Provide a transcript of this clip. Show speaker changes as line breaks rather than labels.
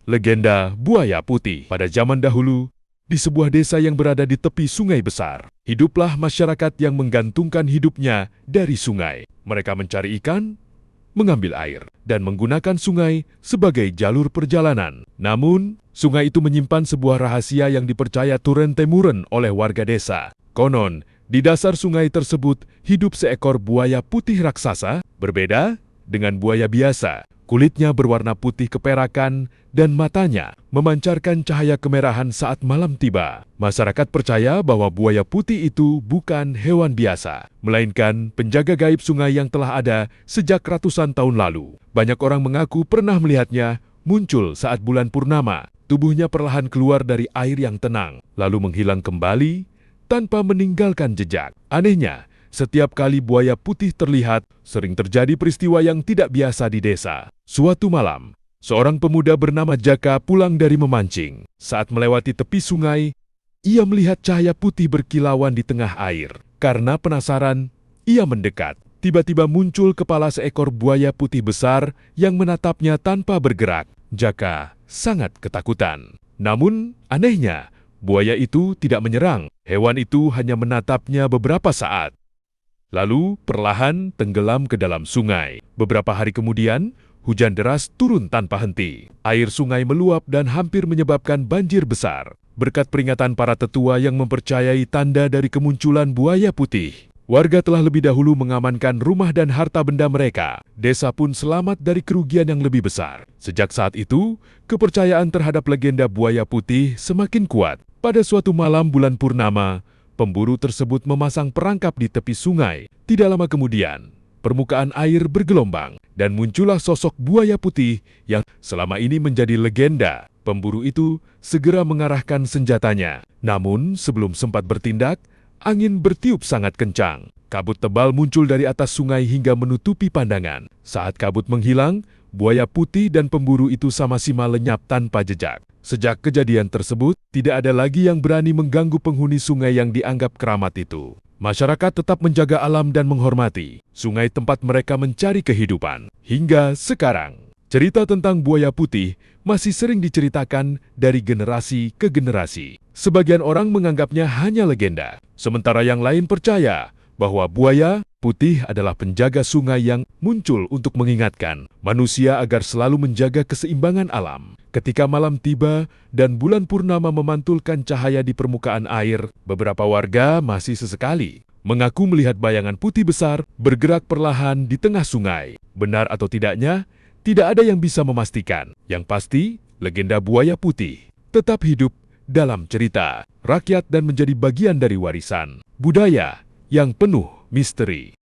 Legenda Buaya Putih. Pada zaman dahulu, di sebuah desa yang berada di tepi sungai besar, hiduplah masyarakat yang menggantungkan hidupnya dari sungai. Mereka mencari ikan, mengambil air, dan menggunakan sungai sebagai jalur perjalanan. Namun, sungai itu menyimpan sebuah rahasia yang dipercaya turun-temurun oleh warga desa. Konon, di dasar sungai tersebut hidup seekor buaya putih raksasa, berbeda dengan buaya biasa. Kulitnya berwarna putih keperakan dan matanya memancarkan cahaya kemerahan saat malam tiba. Masyarakat percaya bahwa buaya putih itu bukan hewan biasa, melainkan penjaga gaib sungai yang telah ada sejak ratusan tahun lalu. Banyak orang mengaku pernah melihatnya muncul saat bulan purnama. Tubuhnya perlahan keluar dari air yang tenang, lalu menghilang kembali tanpa meninggalkan jejak. Anehnya, setiap kali buaya putih terlihat, sering terjadi peristiwa yang tidak biasa di desa. Suatu malam, seorang pemuda bernama Jaka pulang dari memancing. Saat melewati tepi sungai, ia melihat cahaya putih berkilauan di tengah air. Karena penasaran, ia mendekat. Tiba-tiba muncul kepala seekor buaya putih besar yang menatapnya tanpa bergerak. Jaka sangat ketakutan. Namun, anehnya, buaya itu tidak menyerang. Hewan itu hanya menatapnya beberapa saat, lalu perlahan tenggelam ke dalam sungai. Beberapa hari kemudian, hujan deras turun tanpa henti. Air sungai meluap dan hampir menyebabkan banjir besar. Berkat peringatan para tetua yang mempercayai tanda dari kemunculan buaya putih, warga telah lebih dahulu mengamankan rumah dan harta benda mereka. Desa pun selamat dari kerugian yang lebih besar. Sejak saat itu, kepercayaan terhadap legenda buaya putih semakin kuat. Pada suatu malam bulan purnama, pemburu tersebut memasang perangkap di tepi sungai. Tidak lama kemudian, permukaan air bergelombang dan muncullah sosok buaya putih yang selama ini menjadi legenda. Pemburu itu segera mengarahkan senjatanya. Namun, sebelum sempat bertindak, angin bertiup sangat kencang. Kabut tebal muncul dari atas sungai hingga menutupi pandangan. Saat kabut menghilang, buaya putih dan pemburu itu sama-sama lenyap tanpa jejak. Sejak kejadian tersebut, tidak ada lagi yang berani mengganggu penghuni sungai yang dianggap keramat itu. Masyarakat tetap menjaga alam dan menghormati sungai tempat mereka mencari kehidupan. Hingga sekarang, cerita tentang buaya putih masih sering diceritakan dari generasi ke generasi. Sebagian orang menganggapnya hanya legenda, sementara yang lain percaya bahwa buaya putih adalah penjaga sungai yang muncul untuk mengingatkan manusia agar selalu menjaga keseimbangan alam. Ketika malam tiba dan bulan purnama memantulkan cahaya di permukaan air, beberapa warga masih sesekali mengaku melihat bayangan putih besar bergerak perlahan di tengah sungai. Benar atau tidaknya, tidak ada yang bisa memastikan. Yang pasti, legenda buaya putih tetap hidup dalam cerita rakyat dan menjadi bagian dari warisan budaya yang penuh misteri.